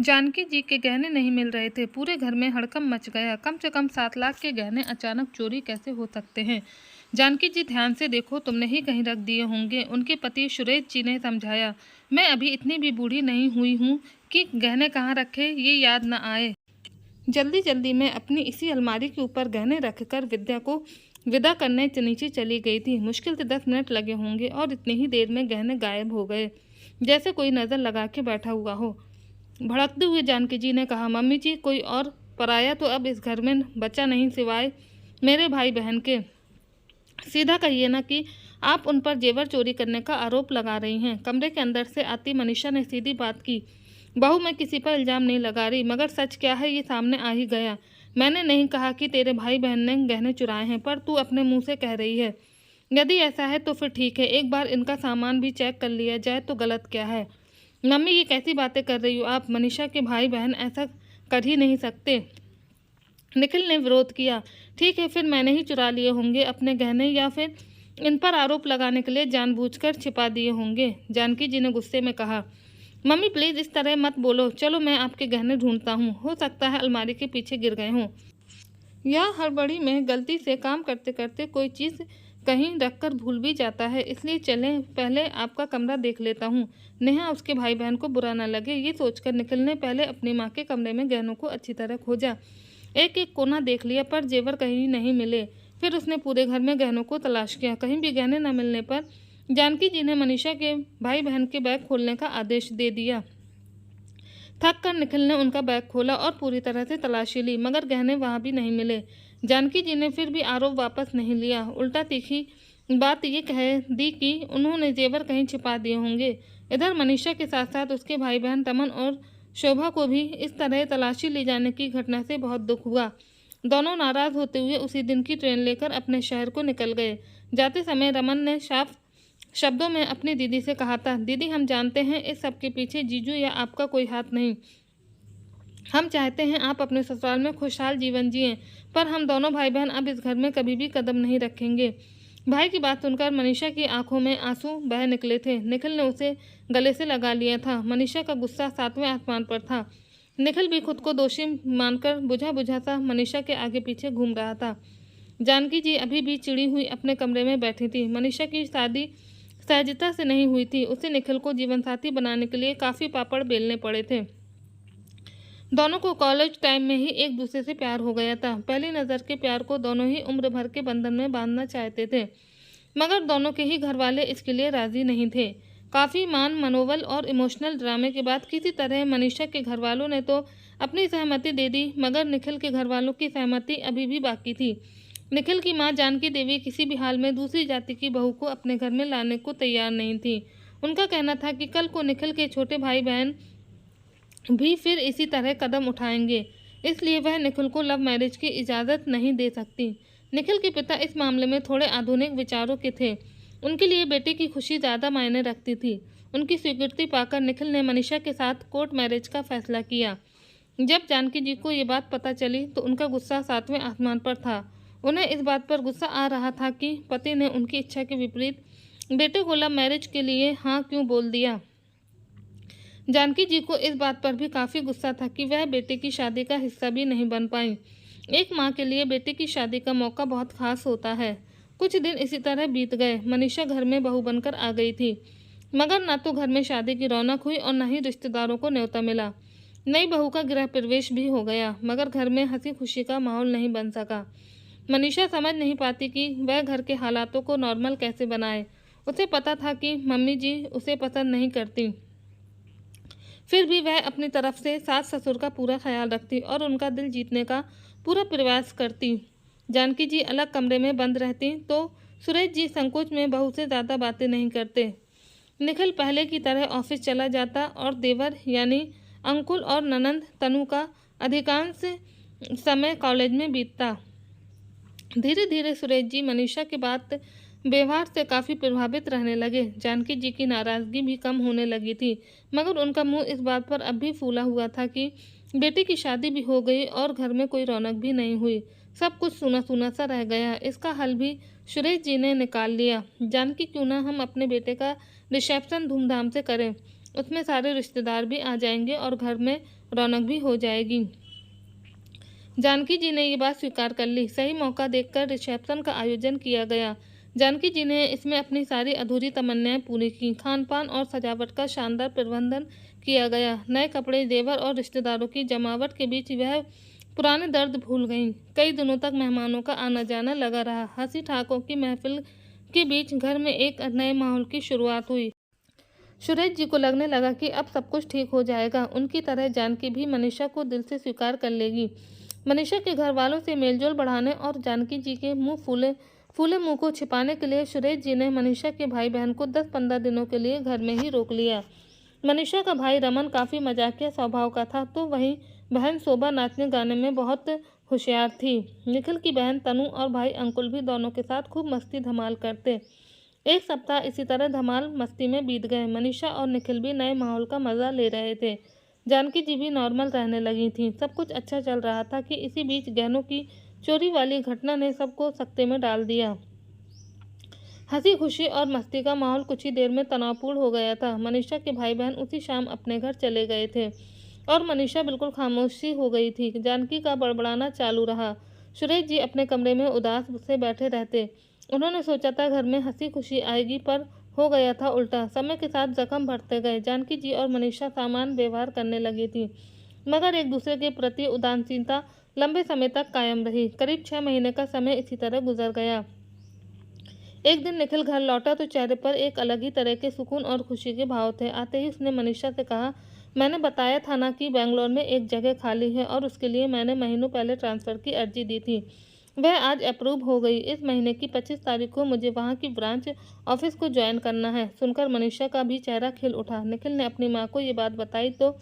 जानकी जी के गहने नहीं मिल रहे थे। पूरे घर में हड़कंप मच गया। कम से कम 7 लाख के गहने अचानक चोरी कैसे हो सकते हैं? जानकी जी, ध्यान से देखो, तुमने ही कहीं रख दिए होंगे। उनके पति सुरेश जी ने समझाया। मैं अभी इतनी भी बूढ़ी नहीं हुई हूँ कि गहने कहाँ रखे ये याद न आए। जल्दी जल्दी मैं अपनी इसी अलमारी के ऊपर गहने रखकर विद्या को विदा करने नीचे चली गई थी। मुश्किल से 10 मिनट लगे होंगे और इतनी ही देर में गहने गायब हो गए, जैसे कोई नज़र लगा के बैठा हुआ हो। भड़कते हुए जानकी जी ने कहा, मम्मी जी, कोई और पराया तो अब इस घर में बचा नहीं सिवाय मेरे भाई बहन के। सीधा कहिए ना कि आप उन पर जेवर चोरी करने का आरोप लगा रही हैं। कमरे के अंदर से आती मनीषा ने सीधी बात की। बहू, मैं किसी पर इल्ज़ाम नहीं लगा रही, मगर सच क्या है ये सामने आ ही गया। मैंने नहीं कहा कि तेरे भाई बहन ने गहने चुराए हैं, पर तू अपने मुंह से कह रही है। यदि ऐसा है तो फिर ठीक है, एक बार इनका सामान भी चेक कर लिया जाए तो गलत क्या है। मम्मी, ये कैसी बातें कर रही हो आप? मनीषा के भाई बहन ऐसा कर ही नहीं सकते। निखिल ने विरोध किया। ठीक है, फिर मैंने ही चुरा लिए होंगे अपने गहने, या फिर इन पर आरोप लगाने के लिए जानबूझकर छिपा दिए होंगे। जानकी जी ने गुस्से में कहा। मम्मी प्लीज़ इस तरह मत बोलो। चलो मैं आपके गहने ढूंढता हूँ, हो सकता है अलमारी के पीछे गिर गए हों, या हड़बड़ी में गलती से काम करते करते कोई चीज़ कहीं रखकर भूल भी जाता है। इसलिए चलें, पहले आपका कमरा देख लेता हूँ। नेहा उसके भाई बहन को बुरा ना लगे, ये सोचकर निखिल ने पहले अपनी माँ के कमरे में गहनों को अच्छी तरह खोजा। एक एक कोना देख लिया, पर जेवर कहीं नहीं मिले। फिर उसने पूरे घर में गहनों को तलाश किया। कहीं भी गहने न मिलने पर जानकी जी ने मनीषा के भाई बहन के बैग खोलने का आदेश दे दिया। थक कर निखिल ने उनका बैग खोला और पूरी तरह से तलाशी ली, मगर गहने वहाँ भी नहीं मिले। जानकी जी ने फिर भी आरोप वापस नहीं लिया, उल्टा तीखी बात ये कह दी कि उन्होंने जेवर कहीं छिपा दिए होंगे। इधर मनीषा के साथ साथ उसके भाई बहन रमन और शोभा को भी इस तरह तलाशी ले जाने की घटना से बहुत दुख हुआ। दोनों नाराज होते हुए उसी दिन की ट्रेन लेकर अपने शहर को निकल गए। जाते समय रमन ने साफ शब्दों में अपनी दीदी से कहा था, दीदी, हम जानते हैं इस सब के पीछे जीजू या आपका कोई हाथ नहीं। हम चाहते हैं आप अपने ससुराल में खुशहाल जीवन जिएं, पर हम दोनों भाई बहन अब इस घर में कभी भी कदम नहीं रखेंगे। भाई की बात सुनकर मनीषा की आंखों में आंसू बह निकले थे। निखिल ने उसे गले से लगा लिया था। मनीषा का गुस्सा 7वें आसमान पर था। निखिल भी खुद को दोषी मानकर बुझा बुझा सा मनीषा के आगे पीछे घूम रहा था। जानकी जी अभी भी चिड़ी हुई अपने कमरे में बैठी थी। मनीषा की शादी सहजता से नहीं हुई थी। उसे निखिल को जीवनसाथी बनाने के लिए काफ़ी पापड़ बेलने पड़े थे। दोनों को कॉलेज टाइम में ही एक दूसरे से प्यार हो गया था। पहली नज़र के प्यार को दोनों ही उम्र भर के बंधन में बांधना चाहते थे, मगर दोनों के ही घर वाले इसके लिए राज़ी नहीं थे। काफ़ी मनोवल और इमोशनल ड्रामे के बाद किसी तरह मनीषा के घर वालों ने तो अपनी सहमति दे दी, मगर निखिल के घर वालों की सहमति अभी भी बाकी थी। निखिल की मां जानकी देवी किसी भी हाल में दूसरी जाति की बहू को अपने घर में लाने को तैयार नहीं थी। उनका कहना था कि कल को निखिल के छोटे भाई बहन भी फिर इसी तरह कदम उठाएंगे, इसलिए वह निखिल को लव मैरिज की इजाज़त नहीं दे सकती। निखिल के पिता इस मामले में थोड़े आधुनिक विचारों के थे। उनके लिए बेटे की खुशी ज़्यादा मायने रखती थी। उनकी स्वीकृति पाकर निखिल ने मनीषा के साथ कोर्ट मैरिज का फैसला किया। जब जानकी जी को ये बात पता चली तो उनका गुस्सा 7वें आसमान पर था। उन्हें इस बात पर गुस्सा आ रहा था कि पति ने उनकी इच्छा के विपरीत बेटे को लव मैरिज के लिए हाँ क्यों बोल दिया। जानकी जी को इस बात पर भी काफ़ी गुस्सा था कि वह बेटे की शादी का हिस्सा भी नहीं बन पाई। एक माँ के लिए बेटे की शादी का मौका बहुत खास होता है। कुछ दिन इसी तरह बीत गए। मनीषा घर में बहू बनकर आ गई थी, मगर न तो घर में शादी की रौनक हुई और न ही रिश्तेदारों को न्योता मिला। नई बहू का गृह प्रवेश भी हो गया, मगर घर में हंसी खुशी का माहौल नहीं बन सका। मनीषा समझ नहीं पाती कि वह घर के हालातों को नॉर्मल कैसे बनाए। उसे पता था कि मम्मी जी उसे पसंद नहीं करती, फिर भी वह अपनी तरफ से सास ससुर का पूरा ख्याल रखती और उनका दिल जीतने का पूरा प्रयास करती। जानकी जी अलग कमरे में बंद रहती तो सुरेश जी संकोच में बहू से ज़्यादा बातें नहीं करते। निखिल पहले की तरह ऑफिस चला जाता और देवर यानी अंकुल और ननंद तनु का अधिकांश समय कॉलेज में बीतता। धीरे धीरे सुरेश जी मनीषा के बात व्यवहार से काफ़ी प्रभावित रहने लगे। जानकी जी की नाराज़गी भी कम होने लगी थी, मगर उनका मुंह इस बात पर अब भी फूला हुआ था कि बेटी की शादी भी हो गई और घर में कोई रौनक भी नहीं हुई। सब कुछ सूना सूना सा रह गया। इसका हल भी सुरेश जी ने निकाल लिया। जानकी, क्यों ना हम अपने बेटे का रिसेप्शन धूमधाम से करें। उसमें सारे रिश्तेदार भी आ जाएंगे और घर में रौनक भी हो जाएगी। जानकी जी ने ये बात स्वीकार कर ली। सही मौका देखकर रिसेप्शन का आयोजन किया गया। जानकी जी ने इसमें अपनी सारी अधूरी तमन्नाएं पूरी की। खान पान और सजावट का शानदार प्रबंधन किया गया। नए कपड़े, जेवर और रिश्तेदारों की जमावट के बीच वह पुराने दर्द भूल गईं। कई दिनों तक मेहमानों का आना जाना लगा रहा। हंसी ठाकों की महफिल के बीच घर में एक नए माहौल की शुरुआत हुई। सुरेश जी को लगने लगा कि अब सब कुछ ठीक हो जाएगा। उनकी तरह जानकी भी मनीषा को दिल से स्वीकार कर लेगी। मनीषा के घर वालों से मेलजोल बढ़ाने और जानकी जी के फूले मुंह को छिपाने के लिए सुरेश जी ने मनीषा के भाई बहन को 10-15 दिनों के लिए घर में ही रोक लिया। मनीषा का भाई रमन काफ़ी मजाकिया स्वभाव का था, तो वहीं बहन शोभा नाचने गाने में बहुत होशियार थी। निखिल की बहन तनु और भाई अंकुल भी दोनों के साथ खूब मस्ती धमाल करते। एक सप्ताह इसी तरह धमाल मस्ती में बीत गए। मनीषा और निखिल भी नए माहौल का मज़ा ले रहे थे। जानकी जी भी नॉर्मल रहने लगी थीं। सब कुछ अच्छा चल रहा था कि इसी बीच गहनों की चोरी वाली घटना ने सबको सकते में डाल दिया। हंसी खुशी और मस्ती का माहौल कुछ ही देर में तनावपूर्ण हो गया था। मनीषा के भाई बहन उसी शाम अपने घर चले गए थे और मनीषा बिल्कुल खामोशी हो गई थी। जानकी का बड़बड़ाना चालू रहा। सुरेश जी अपने कमरे में उदास से बैठे रहते। उन्होंने सोचा था घर में हंसी खुशी आएगी, पर हो गया था उल्टा। समय के साथ जख्म बढ़ते गए। जानकी जी और मनीषा सामान्य व्यवहार करने लगी थी, मगर एक दूसरे के प्रति उदासीनता लंबे समय तक कायम रही। करीब 6 महीने का समय इसी तरह गुजर गया। एक दिन निखिल घर लौटा तो चेहरे पर एक अलग ही तरह के सुकून और खुशी के भाव थे। आते ही उसने मनीषा से कहा, मैंने बताया था ना कि बेंगलोर में एक जगह खाली है और उसके लिए मैंने महीनों पहले ट्रांसफ़र की अर्जी दी थी। वह आज अप्रूव हो गई। इस महीने की 25 तारीख को मुझे वहाँ की ब्रांच ऑफिस को ज्वाइन करना है। सुनकर मनीषा का भी चेहरा खिल उठा। निखिल ने अपनी माँ को ये बात बताई तो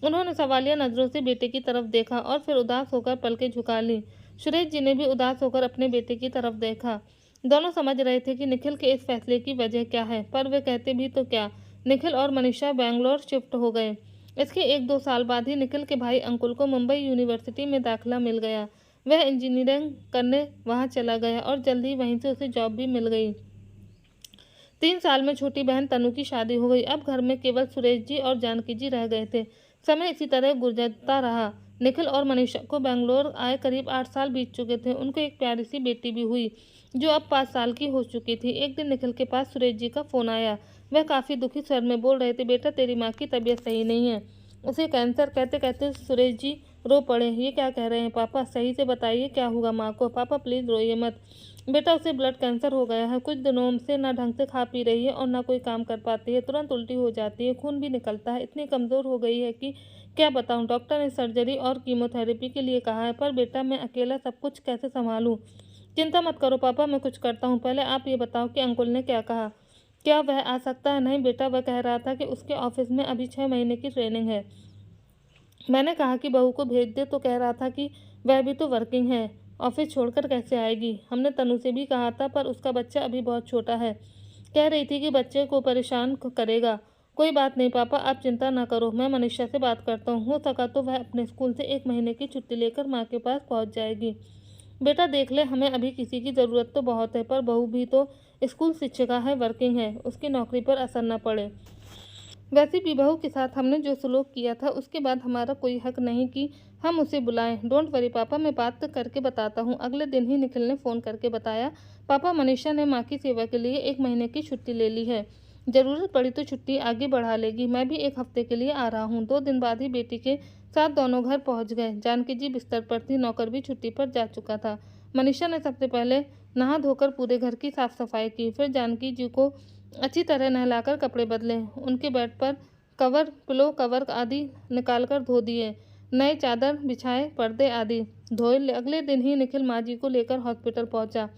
उन्होंने सवालिया नज़रों से बेटे की तरफ देखा और फिर उदास होकर पलकें झुका ली। सुरेश जी ने भी उदास होकर अपने बेटे की तरफ देखा। दोनों समझ रहे थे कि निखिल के इस फैसले की वजह क्या है, पर वे कहते भी तो क्या। निखिल और मनीषा बेंगलोर शिफ्ट हो गए। इसके 1-2 साल बाद ही निखिल के भाई अंकुल को मुंबई यूनिवर्सिटी में दाखिला मिल गया। वह इंजीनियरिंग करने वहाँ चला गया और जल्द ही वहीं से उसे जॉब भी मिल गई। 3 साल में छोटी बहन तनु की शादी हो गई। अब घर में केवल सुरेश जी और जानकी जी रह गए थे। समय इसी तरह गुजरता रहा। निखिल और मनीषा को बेंगलोर आए करीब 8 साल बीत चुके थे। उनको एक प्यारी सी बेटी भी हुई, जो अब 5 साल की हो चुकी थी। एक दिन निखिल के पास सुरेश जी का फ़ोन आया। वह काफ़ी दुखी स्वर में बोल रहे थे, बेटा तेरी माँ की तबीयत सही नहीं है, उसे कैंसर। कहते कहते सुरेश जी रो पड़े। ये क्या कह रहे हैं पापा, सही से बताइए क्या हुआ माँ को। पापा प्लीज़ रोइए मत बेटा, उसे ब्लड कैंसर हो गया है। कुछ दिनों से ना ढंग से खा पी रही है और ना कोई काम कर पाती है। तुरंत उल्टी हो जाती है, खून भी निकलता है। इतनी कमज़ोर हो गई है कि क्या बताऊं। डॉक्टर ने सर्जरी और कीमोथेरेपी के लिए कहा है, पर बेटा मैं अकेला सब कुछ कैसे संभालूं। चिंता मत करो पापा, मैं कुछ करता हूँ। पहले आप ये बताओ कि अंकुल ने क्या कहा, क्या वह आ सकता है। नहीं बेटा, वह कह रहा था कि उसके ऑफिस में अभी 6 महीने की ट्रेनिंग है। मैंने कहा कि बहू को भेज दे तो कह रहा था कि वह भी तो वर्किंग है, ऑफिस छोड़कर कैसे आएगी। हमने तनु से भी कहा था, पर उसका बच्चा अभी बहुत छोटा है। कह रही थी कि बच्चे को परेशान करेगा। कोई बात नहीं पापा, आप चिंता ना करो, मैं मनीषा से बात करता हूँ। हो सका तो वह अपने स्कूल से 1 महीने की छुट्टी लेकर माँ के पास पहुँच जाएगी। बेटा देख ले, हमें अभी किसी की ज़रूरत तो बहुत है, पर बहू भी तो स्कूल शिक्षिका है, वर्किंग है, उसकी नौकरी पर असर न पड़े। वैसे भी बहू के साथ हमने जो सलूक किया था, उसके बाद हमारा कोई हक नहीं कि हम उसे बुलाएं। डोंट वरी पापा, मैं बात करके बताता हूँ। अगले दिन ही निखिल ने फ़ोन करके बताया, पापा मनीषा ने माँ की सेवा के लिए 1 महीने की छुट्टी ले ली है। ज़रूरत पड़ी तो छुट्टी आगे बढ़ा लेगी। मैं भी 1 हफ्ते के लिए आ रहा हूँ। 2 दिन बाद ही बेटी के साथ दोनों घर पहुँच गए। जानकी जी बिस्तर पर थी, नौकर भी छुट्टी पर जा चुका था। मनीषा ने सबसे पहले नहा धोकर पूरे घर की साफ सफाई की। फिर जानकी जी को अच्छी तरह नहलाकर कपड़े बदले, उनके बेड पर कवर, पिलो कवर आदि निकालकर धो दिए, नए चादर बिछाए, पर्दे आदि धोए। अगले दिन ही निखिल माँ जी को लेकर हॉस्पिटल पहुंचा।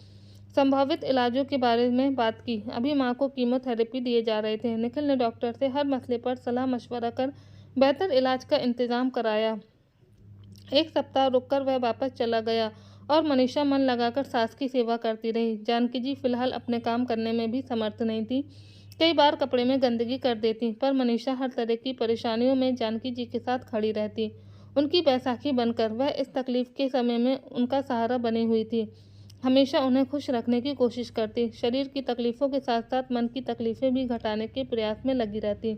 संभावित इलाजों के बारे में बात की। अभी माँ को कीमोथेरेपी दिए जा रहे थे। निखिल ने डॉक्टर से हर मसले पर सलाह मशवरा कर बेहतर इलाज का इंतज़ाम कराया। 1 सप्ताह रुककर वह वापस चला गया और मनीषा मन लगाकर सास की सेवा करती रही। जानकी जी फिलहाल अपने काम करने में भी समर्थ नहीं थी। कई बार कपड़े में गंदगी कर देती, पर मनीषा हर तरह की परेशानियों में जानकी जी के साथ खड़ी रहती। उनकी बैसाखी बनकर वह इस तकलीफ के समय में उनका सहारा बनी हुई थी। हमेशा उन्हें खुश रखने की कोशिश करती। शरीर की तकलीफ़ों के साथ साथ मन की तकलीफ़ें भी घटाने के प्रयास में लगी रहती।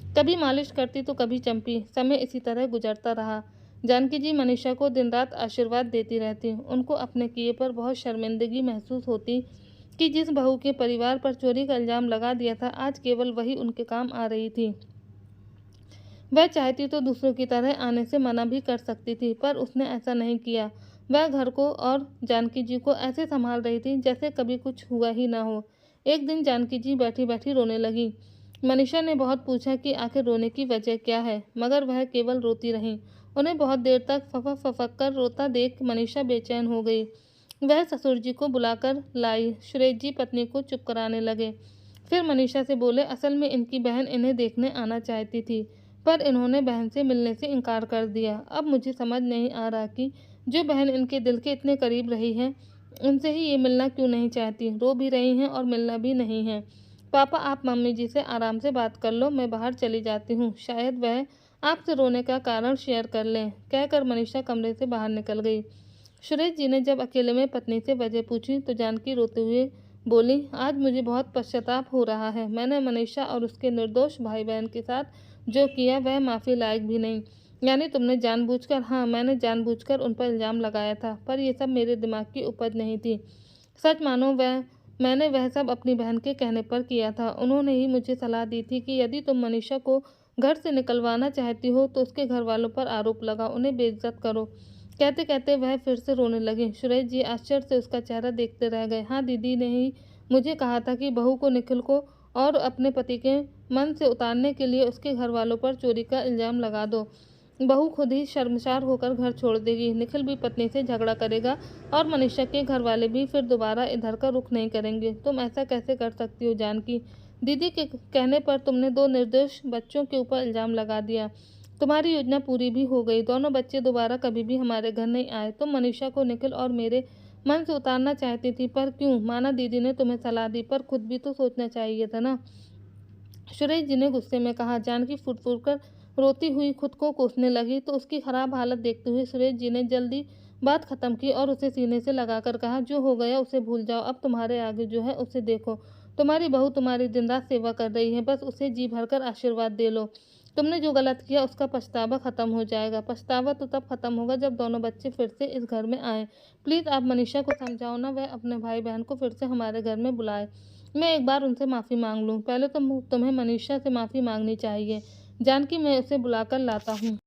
कभी मालिश करती तो कभी चंपी। समय इसी तरह गुजरता रहा। जानकी जी मनीषा को दिन रात आशीर्वाद देती रहती। उनको अपने किए पर बहुत शर्मिंदगी महसूस होती कि जिस बहू के परिवार पर चोरी का इल्ज़ाम लगा दिया था, आज केवल वही उनके काम आ रही थी। वह चाहती तो दूसरों की तरह आने से मना भी कर सकती थी, पर उसने ऐसा नहीं किया। वह घर को और जानकी जी को ऐसे संभाल रही थी जैसे कभी कुछ हुआ ही ना हो। एक दिन जानकी जी बैठी बैठी रोने लगी। मनीषा ने बहुत पूछा कि आखिर रोने की वजह क्या है, मगर वह केवल रोती रही। उन्हें बहुत देर तक फफक फफक कर रोता देख मनीषा बेचैन हो गई। वह ससुर जी को बुलाकर लाई। सुरेश जी पत्नी को चुप कराने लगे। फिर मनीषा से बोले, असल में इनकी बहन इन्हें देखने आना चाहती थी, पर इन्होंने बहन से मिलने से इनकार कर दिया। अब मुझे समझ नहीं आ रहा कि जो बहन इनके दिल के इतने करीब रही है, उनसे ही ये मिलना क्यों नहीं चाहती। रो भी रही हैं और मिलना भी नहीं है। पापा, आप मम्मी जी से आराम से बात कर लो, मैं बाहर चली जाती हूँ, शायद वह आपसे रोने का कारण शेयर कर लें, कहकर मनीषा कमरे से बाहर निकल गई। सुरेश जी ने जब अकेले में पत्नी से वजह पूछी तो जानकी रोते हुए बोली, आज मुझे बहुत पश्चाताप हो रहा है। मैंने मनीषा और उसके निर्दोष भाई बहन के साथ जो किया वह माफ़ी लायक भी नहीं। यानी तुमने जानबूझकर? हाँ, मैंने जानबूझकर उन पर इल्ज़ाम लगाया था, पर यह सब मेरे दिमाग की उपज नहीं थी। सच मानो मैंने वह सब अपनी बहन के कहने पर किया था। उन्होंने ही मुझे सलाह दी थी कि यदि तुम मनीषा को घर से निकलवाना चाहती हो तो उसके घर वालों पर आरोप लगाओ, उन्हें बेइज्जत करो। कहते कहते वह फिर से रोने लगी। सुरेश जी आश्चर्य से उसका चेहरा देखते रह गए। हाँ, दीदी ने ही मुझे कहा था कि बहू को, निखिल को और अपने पति के मन से उतारने के लिए उसके घर वालों पर चोरी का इल्ज़ाम लगा दो। बहू खुद ही शर्मसार होकर घर छोड़ देगी, निखिल भी पत्नी से झगड़ा करेगा और मनीषा के घर वाले भी फिर दोबारा इधर का रुख नहीं करेंगे। तुम ऐसा कैसे कर सकती हो जानकी? दीदी के कहने पर तुमने दो निर्दोष बच्चों के ऊपर इल्ज़ाम लगा दिया। तुम्हारी योजना पूरी भी हो गई। दोनों बच्चे दोबारा कभी भी हमारे घर नहीं आए। तुम मनीषा को निखिल और मेरे मन से उतारना चाहती थी, पर क्यों? माना दीदी ने तुम्हें सलाह दी, पर खुद भी तो सोचना चाहिए था ना। सुरेश जी ने गुस्से में कहा। जानकी फुट फुट कर रोती हुई खुद को कोसने लगी तो उसकी खराब हालत देखते हुए सुरेश जी ने जल्दी बात खत्म की और उसे सीने से लगाकर कहा, जो हो गया उसे भूल जाओ, अब तुम्हारे आगे जो है उसे देखो। तुम्हारी बहू तुम्हारी दिन रात सेवा कर रही है, बस उसे जी भरकर आशीर्वाद दे लो। तुमने जो गलत किया उसका पछतावा खत्म हो जाएगा। पछतावा तो तब खत्म होगा जब दोनों बच्चे फिर से इस घर में आए। प्लीज़ आप मनीषा को समझाओ ना, वह अपने भाई बहन को फिर से हमारे घर में बुलाए। मैं एक बार उनसे माफ़ी मांग लूँ। पहले तो तुम्हें मनीषा से माफ़ी मांगनी चाहिए। जानकी, मैं उसे बुलाकर लाता हूँ।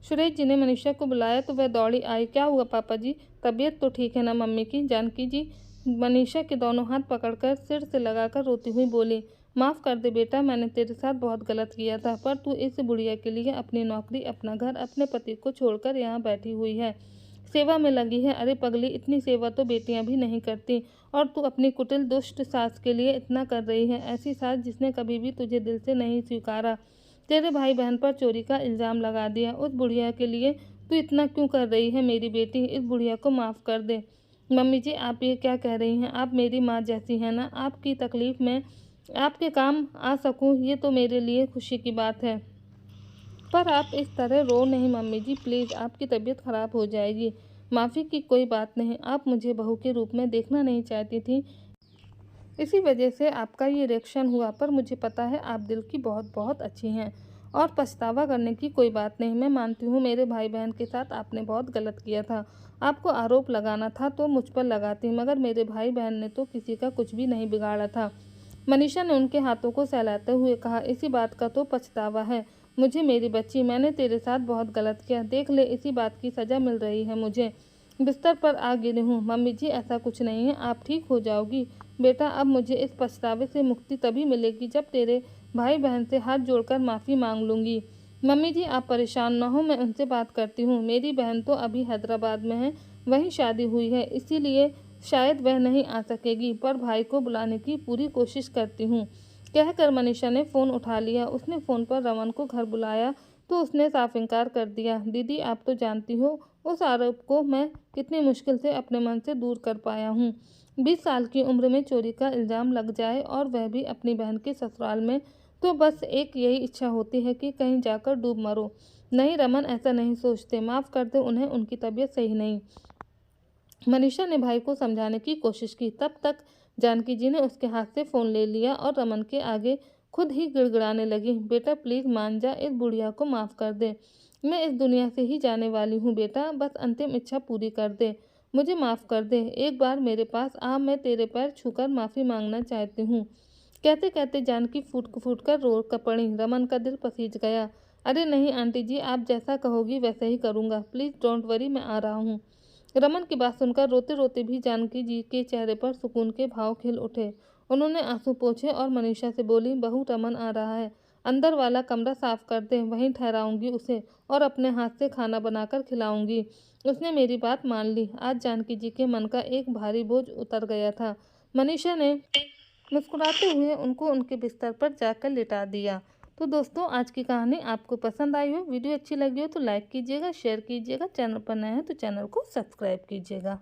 सुरेश जी ने मनीषा को बुलाया तो वह दौड़ी आई। क्या हुआ पापा जी, तबीयत तो ठीक है ना मम्मी की? जानकी जी मनीषा के दोनों हाथ पकड़कर सिर से लगाकर रोती हुई बोली, माफ़ कर दे बेटा, मैंने तेरे साथ बहुत गलत किया था, पर तू इस बुढ़िया के लिए अपनी नौकरी, अपना घर, अपने पति को छोड़कर यहाँ बैठी हुई है, सेवा में लगी है। अरे पगली, इतनी सेवा तो बेटियां भी नहीं करती, और तू अपनी कुटिल दुष्ट सास के लिए इतना कर रही है। ऐसी सास जिसने कभी भी तुझे दिल से नहीं स्वीकारा, तेरे भाई बहन पर चोरी का इल्ज़ाम लगा दिया। उस बुढ़िया के लिए तू इतना क्यों कर रही है? मेरी बेटी, इस बुढ़िया को माफ़ कर दे। मम्मी जी, आप ये क्या कह रही हैं? आप मेरी माँ जैसी हैं ना। आपकी तकलीफ़ में आपके काम आ सकूं, ये तो मेरे लिए खुशी की बात है। पर आप इस तरह रो नहीं मम्मी जी, प्लीज़, आपकी तबीयत ख़राब हो जाएगी। माफ़ी की कोई बात नहीं। आप मुझे बहू के रूप में देखना नहीं चाहती थी, इसी वजह से आपका ये रिएक्शन हुआ, पर मुझे पता है आप दिल की बहुत बहुत अच्छी हैं और पछतावा करने की कोई बात नहीं। मैं मानती हूँ मेरे भाई बहन के साथ आपने बहुत गलत किया था। आपको आरोप लगाना था तो मुझ पर लगाती, मगर मेरे भाई बहन ने तो किसी का कुछ भी नहीं बिगाड़ा था। मनीषा ने उनके हाथों को सहलाते हुए कहा, इसी बात का तो पछतावा है मुझे मेरी बच्ची। मैंने तेरे साथ बहुत गलत किया, देख ले इसी बात की सज़ा मिल रही है मुझे। बिस्तर पर आ गिरी हूँ। मम्मी जी, ऐसा कुछ नहीं है, आप ठीक हो जाओगी बेटा। अब मुझे इस पछतावे से मुक्ति तभी मिलेगी जब तेरे भाई बहन से हाथ जोड़कर माफ़ी मांग लूँगी। मम्मी जी, आप परेशान ना हो, मैं उनसे बात करती हूँ। मेरी बहन तो अभी हैदराबाद में है, वहीं शादी हुई है, इसीलिए शायद वह नहीं आ सकेगी, पर भाई को बुलाने की पूरी कोशिश करती हूँ, कहकर मनीषा ने फ़ोन उठा लिया। उसने फ़ोन पर रमन को घर बुलाया तो उसने साफ इनकार कर दिया। दीदी, आप तो जानती हो उस आरोप को मैं कितनी मुश्किल से अपने मन से दूर कर पाया हूँ। 20 साल की उम्र में चोरी का इल्ज़ाम लग जाए और वह भी अपनी बहन के ससुराल में, तो बस एक यही इच्छा होती है कि कहीं जाकर डूब मरो। नहीं रमन, ऐसा नहीं सोचते, माफ़ कर दे उन्हें, उनकी तबीयत सही नहीं। मनीषा ने भाई को समझाने की कोशिश की। तब तक जानकी जी ने उसके हाथ से फ़ोन ले लिया और रमन के आगे खुद ही गिड़गिड़ाने लगी। बेटा प्लीज़ मान जा, इस बुढ़िया को माफ़ कर दे। मैं इस दुनिया से ही जाने वाली हूँ बेटा, बस अंतिम इच्छा पूरी कर दे। मुझे माफ़ कर दे। एक बार मेरे पास आ, मैं तेरे पैर छूकर माफ़ी मांगना चाहती हूँ। कहते कहते जानकी फूट फूट कर रो कर पड़ी। रमन का दिल पसीज गया। अरे नहीं आंटी जी, आप जैसा कहोगी वैसा ही करूँगा। प्लीज़ डोंट वरी, मैं आ रहा हूँ। रमन की बात सुनकर रोते रोते भी जानकी जी के चेहरे पर सुकून के भाव खिल उठे। उन्होंने आंसू पोंछे और मनीषा से बोली, बहू रमन आ रहा है, अंदर वाला कमरा साफ कर दे, वहीं ठहराऊंगी उसे और अपने हाथ से खाना बनाकर खिलाऊंगी। उसने मेरी बात मान ली। आज जानकी जी के मन का एक भारी बोझ उतर गया था। मनीषा ने मुस्कुराते हुए उनको उनके बिस्तर पर जाकर लिटा दिया। तो दोस्तों, आज की कहानी आपको पसंद आई हो, वीडियो अच्छी लगी हो तो लाइक कीजिएगा, शेयर कीजिएगा, चैनल पर नए हैं तो चैनल को सब्सक्राइब कीजिएगा।